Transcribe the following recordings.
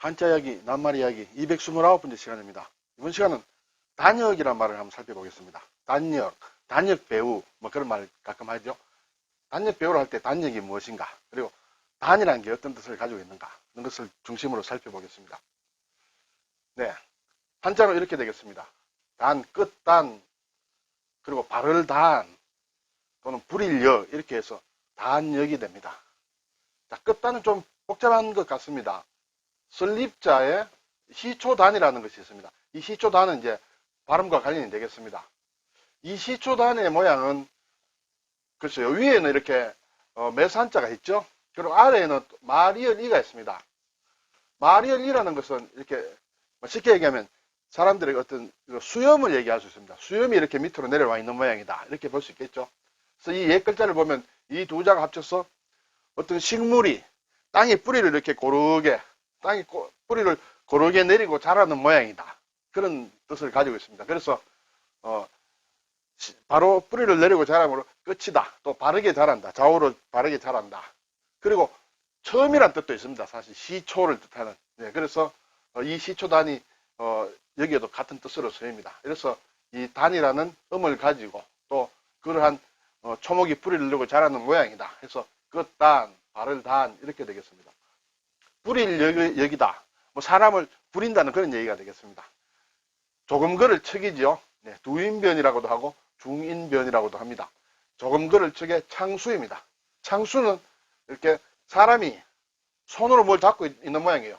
한자 이야기, 낱말 이야기 229번째 시간입니다. 이번 시간은 단역이란 말을 한번 살펴보겠습니다. 단역, 단역 배우, 뭐 그런 말 가끔 하죠. 단역 배우를 할 때 단역이 무엇인가, 그리고 단이라는 게 어떤 뜻을 가지고 있는가, 이런 것을 중심으로 살펴보겠습니다. 네, 한자로 이렇게 되겠습니다. 단, 끝단, 그리고 발을 단, 또는 불일역, 이렇게 해서 단역이 됩니다. 자, 끝단은 좀 복잡한 것 같습니다. 설립자에 시초단이라는 것이 있습니다. 이 시초단은 이제 발음과 관련이 되겠습니다. 이 시초단의 모양은 글쎄요, 위에는 이렇게 매산자가 있죠. 그리고 아래에는 마리얼 이가 있습니다. 마리얼 이라는 것은 이렇게 쉽게 얘기하면 사람들의 어떤 수염을 얘기할 수 있습니다. 수염이 이렇게 밑으로 내려와 있는 모양이다, 이렇게 볼 수 있겠죠. 그래서 이 옛 글자를 보면 이 두 자가 합쳐서 어떤 식물이 땅에 뿌리를 이렇게 고르게, 땅에 뿌리를 고르게 내리고 자라는 모양이다, 그런 뜻을 가지고 있습니다. 그래서 바로 뿌리를 내리고 자라므로 끝이다, 또 바르게 자란다, 좌우로 바르게 자란다. 그리고 처음이란 뜻도 있습니다. 사실 시초를 뜻하는. 네, 그래서 이 시초단이 여기에도 같은 뜻으로 쓰입니다. 그래서 이 단이라는 음을 가지고 또 그러한 초목이 뿌리를 내리고 자라는 모양이다 해서 끝단, 발을 단, 이렇게 되겠습니다. 불일 역이다, 뭐 사람을 부린다는 그런 얘기가 되겠습니다. 조금 걸을 척이지요. 네, 두인변이라고도 하고 중인변이라고도 합니다. 조금 걸을 척의 창수입니다. 창수는 이렇게 사람이 손으로 뭘 잡고 있는 모양이에요.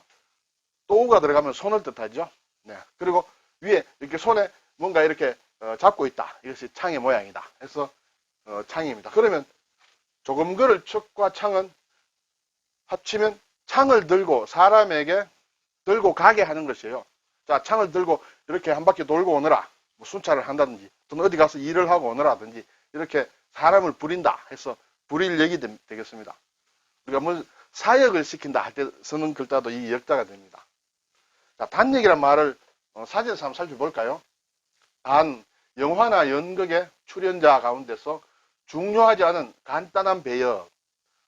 또우가 들어가면 손을 뜻하죠. 네, 그리고 위에 이렇게 손에 뭔가 이렇게 잡고 있다, 이것이 창의 모양이다 해서 창입니다. 그러면 조금 걸을 척과 창은 합치면 창을 들고 사람에게 들고 가게 하는 것이에요. 자, 창을 들고 이렇게 한 바퀴 돌고 오너라, 뭐 순찰을 한다든지 또는 어디 가서 일을 하고 오너라든지 이렇게 사람을 부린다 해서 불일역이 되겠습니다. 우리가 뭐 사역을 시킨다 할 때 쓰는 글자도 이 역자가 됩니다. 자, 단역이란 말을 사진에서 한번 살펴볼까요? 단, 영화나 연극의 출연자 가운데서 중요하지 않은 간단한 배역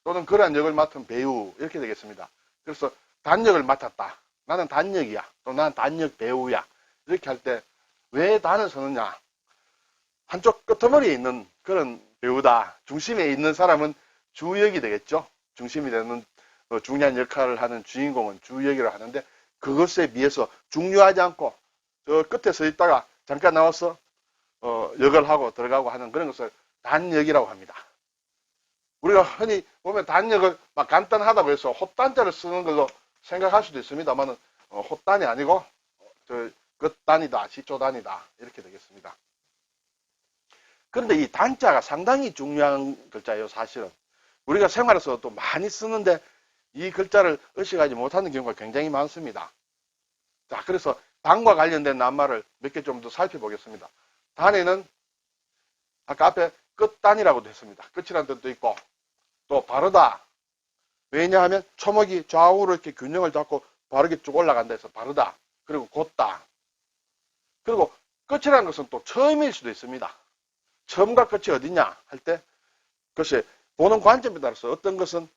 또는 그러한 역을 맡은 배우, 이렇게 되겠습니다. 그래서 단역을 맡았다, 나는 단역이야, 또 나는 단역 배우야, 이렇게 할 때 왜 단을 쓰느냐, 한쪽 끄트머리에 있는 그런 배우다, 중심에 있는 사람은 주역이 되겠죠. 중심이 되는 중요한 역할을 하는 주인공은 주역이라고 하는데, 그것에 비해서 중요하지 않고 저 끝에 서 있다가 잠깐 나와서 역을 하고 들어가고 하는 그런 것을 단역이라고 합니다. 우리가 흔히 보면 단역을 막 간단하다고 해서 헛단자를 쓰는 걸로 생각할 수도 있습니다만 헛단이 아니고 끝단이다, 시초단이다, 이렇게 되겠습니다. 그런데 이 단자가 상당히 중요한 글자예요. 사실은 우리가 생활에서도 많이 쓰는데 이 글자를 의식하지 못하는 경우가 굉장히 많습니다. 자, 그래서 단과 관련된 낱말을 몇 개 좀 더 살펴보겠습니다. 단에는 아까 앞에 끝단이라고도 했습니다. 끝이라는 뜻도 있고, 또 바르다. 왜냐하면 초목이 좌우로 이렇게 균형을 잡고 바르게 쭉 올라간다 해서 바르다. 그리고 곧다. 그리고 끝이라는 것은 또 처음일 수도 있습니다. 처음과 끝이 어디냐 할 때, 글쎄 보는 관점에 따라서 어떤 것은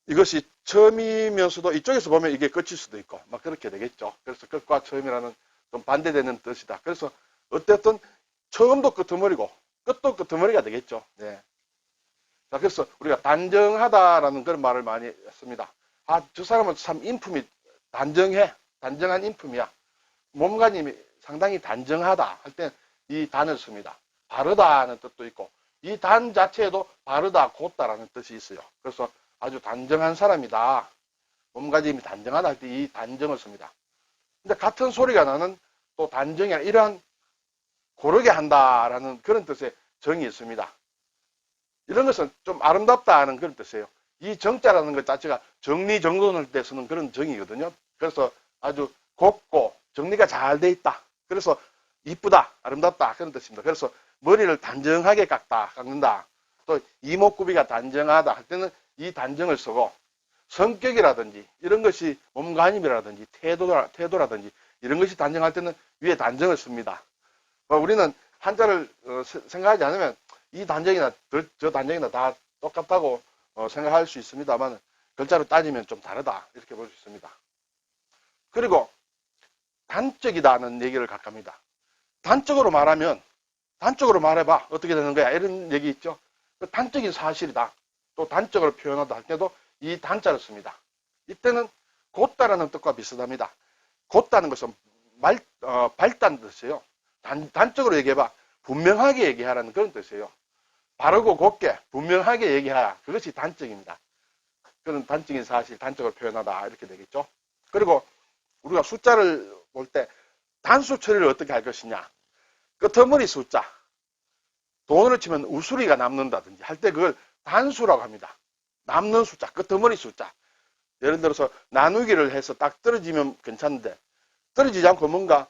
이것이 처음이면서도 이쪽에서 보면 이게 끝일 수도 있고 막 그렇게 되겠죠. 그래서 끝과 처음이라는 좀 반대되는 뜻이다. 그래서 어쨌든 처음도 끄트머리고 끝도 끄트머리가 되겠죠. 네. 자, 그래서 우리가 단정하다라는 그런 말을 많이 했습니다. 아, 저 사람은 참 인품이 단정해, 단정한 인품이야, 몸가짐이 상당히 단정하다 할 때 이 단을 씁니다. 바르다는 뜻도 있고, 이 단 자체에도 바르다, 곧다라는 뜻이 있어요. 그래서 아주 단정한 사람이다, 몸가짐이 단정하다 할 때 이 단정을 씁니다. 근데 같은 소리가 나는 또 단정이 이러한 고르게 한다라는 그런 뜻의 정이 있습니다. 이런 것은 좀 아름답다는 그런 뜻이에요. 이 정자라는 것 자체가 정리정돈할 때 쓰는 그런 정이거든요. 그래서 아주 곱고 정리가 잘 돼 있다, 그래서 이쁘다, 아름답다, 그런 뜻입니다. 그래서 머리를 단정하게 깎는다, 또 이목구비가 단정하다 할 때는 이 단정을 쓰고, 성격이라든지 이런 것이 몸가짐이라든지 태도라든지 이런 것이 단정할 때는 위에 단정을 씁니다. 우리는 한자를 생각하지 않으면 이 단정이나 저 단정이나 다 똑같다고 생각할 수 있습니다만, 글자로 따지면 좀 다르다, 이렇게 볼 수 있습니다. 그리고 단적이다는 얘기를 가깝니다. 단적으로 말하면, 단적으로 말해봐. 어떻게 되는 거야? 이런 얘기 있죠. 그 단적인 사실이다. 또 단적으로 표현하다 할 때도 이 단자를 씁니다. 이때는 곧다라는 뜻과 비슷합니다. 곧다는 것은 밝다는 뜻이에요. 단적으로 얘기해봐. 분명하게 얘기하라는 그런 뜻이에요. 바르고 곱게 분명하게 얘기하라. 그것이 단적입니다. 그런 단적인 사실, 단적으로 표현하다 이렇게 되겠죠. 그리고 우리가 숫자를 볼 때 단수 처리를 어떻게 할 것이냐. 끄트머리 숫자, 돈으로 치면 우수리가 남는다든지 할 때 그걸 단수라고 합니다. 남는 숫자, 끄트머리 숫자. 예를 들어서 나누기를 해서 딱 떨어지면 괜찮은데 떨어지지 않고 뭔가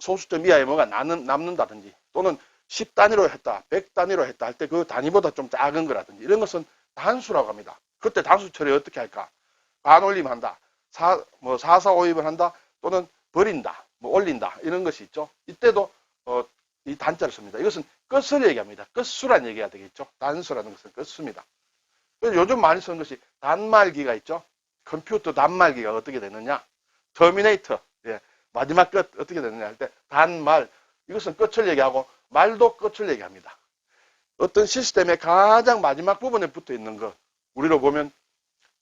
소수점 이하에 뭐가 남는다든지 또는 10단위로 했다, 100단위로 했다 할 때 그 단위보다 좀 작은 거라든지 이런 것은 단수라고 합니다. 그때 단수 처리 어떻게 할까? 반올림한다, 4,4,5입을 한다, 또는 버린다, 올린다 이런 것이 있죠. 이때도 이 단자를 씁니다. 이것은 끝을 얘기합니다. 끝수란 얘기가 되겠죠. 단수라는 것은 끝수입니다. 그래서 요즘 많이 쓰는 것이 단말기가 있죠. 컴퓨터 단말기가 어떻게 되느냐? 터미네이터, 예, 마지막 끝 어떻게 되느냐 할 때 단말, 이것은 끝을 얘기하고 말도 끝을 얘기합니다. 어떤 시스템의 가장 마지막 부분에 붙어 있는 것, 우리로 보면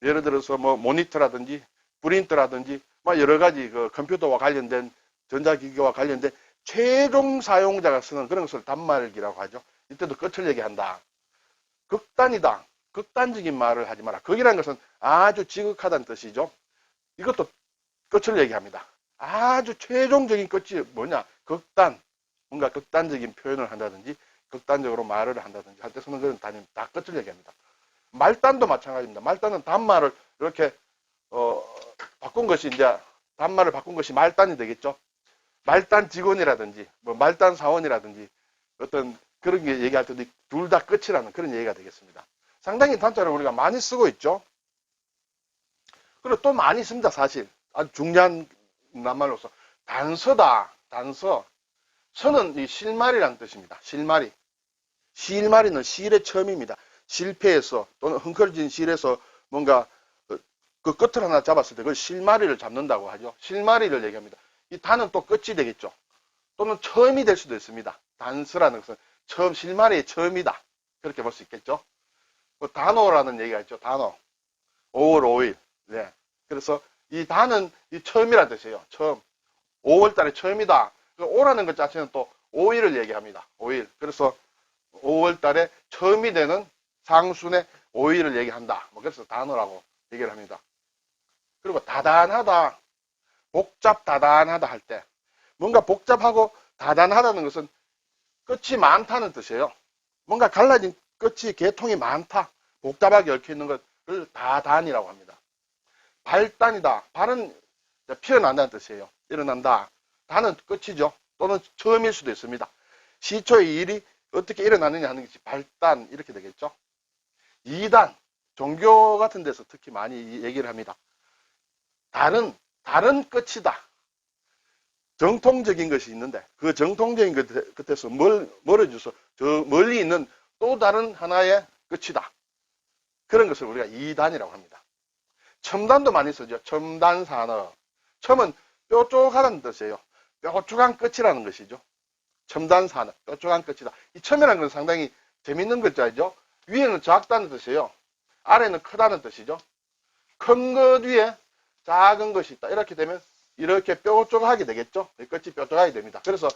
예를 들어서 모니터라든지 프린터라든지 여러 가지 그 컴퓨터와 관련된 전자기기와 관련된 최종 사용자가 쓰는 그런 것을 단말기라고 하죠. 이때도 끝을 얘기한다. 극단이다. 극단적인 말을 하지 마라. 극이라는 것은 아주 지극하다는 뜻이죠. 이것도 끝을 얘기합니다. 아주 최종적인 끝이 뭐냐? 극단. 뭔가 극단적인 표현을 한다든지 극단적으로 말을 한다든지 할 때 쓰는 그런 단위 다 끝을 얘기합니다. 말단도 마찬가지입니다. 말단은 단말을 이렇게 바꾼 것이 이제 단말을 바꾼 것이 말단이 되겠죠. 말단 직원이라든지 말단 사원이라든지 어떤 그런 게 얘기할 때도 둘 다 끝이라는 그런 얘기가 되겠습니다. 상당히 단자를 우리가 많이 쓰고 있죠. 그리고 또 많이 씁니다. 사실 아주 중요한 낱말로서 단서다. 단서. 서는 이 실마리라는 뜻입니다. 실마리. 실마리는 실의 처음입니다. 실패해서 또는 흥컬어진 실에서 뭔가 그 끝을 하나 잡았을 때 그걸 실마리를 잡는다고 하죠. 실마리를 얘기합니다. 이 단은 또 끝이 되겠죠. 또는 처음이 될 수도 있습니다. 단서라는 것은 처음, 실마리의 처음이다. 그렇게 볼 수 있겠죠. 단오라는 얘기가 있죠. 단오. 5월 5일. 네. 그래서 이 단은 이 처음이라는 뜻이에요. 처음. 5월 달에 처음이다. 오라는 것 자체는 또 5일을 얘기합니다. 5일. 그래서 5월 달에 처음이 되는 상순의 5일을 얘기한다. 그래서 단어라고 얘기를 합니다. 그리고 다단하다. 복잡다단하다 할 때 뭔가 복잡하고 다단하다는 것은 끝이 많다는 뜻이에요. 뭔가 갈라진 끝이 계통이 많다. 복잡하게 얽혀 있는 것을 다단이라고 합니다. 발단이다. 발은 피어난다는 뜻이에요. 일어난다. 단은 끝이죠. 또는 처음일 수도 있습니다. 시초의 일이 어떻게 일어나느냐 하는 것이 발단 이렇게 되겠죠. 이단, 종교 같은 데서 특히 많이 얘기를 합니다. 다른 끝이다. 정통적인 것이 있는데 그 정통적인 것에서 멀어져서 저 멀리 있는 또 다른 하나의 끝이다. 그런 것을 우리가 이단이라고 합니다. 첨단도 많이 쓰죠. 첨단산업. 첨은 뾰족하다는 뜻이에요. 뾰족한 끝이라는 것이죠. 첨단산업, 뾰족한 끝이다. 이 첨이라는 건 상당히 재밌는 글자이죠. 위에는 작다는 뜻이에요. 아래는 크다는 뜻이죠. 큰 것 위에 작은 것이 있다. 이렇게 되면 이렇게 뾰족하게 되겠죠. 끝이 뾰족하게 됩니다. 그래서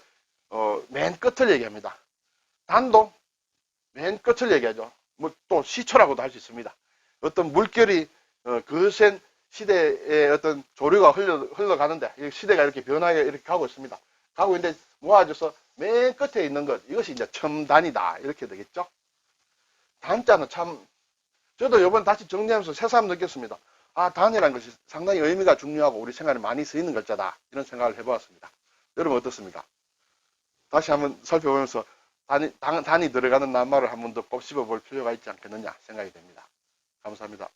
맨 끝을 얘기합니다. 단도 맨 끝을 얘기하죠. 또 시초라고도 할 수 있습니다. 어떤 물결이 거센 시대의 어떤 조류가 흘러가는데 시대가 이렇게 변하게 이렇게 가고 있습니다. 가고 있는데 모아져서 맨 끝에 있는 것, 이것이 이제 첨단이다. 이렇게 되겠죠. 단자는 참 저도 이번 다시 정리하면서 새삼 느꼈습니다. 아, 단이라는 것이 상당히 의미가 중요하고 우리 생활에 많이 쓰이는 글자다. 이런 생각을 해보았습니다. 여러분 어떻습니까? 다시 한번 살펴보면서 단이 들어가는 낱말을 한 번 더 곱씹어 볼 필요가 있지 않겠느냐 생각이 됩니다. 감사합니다.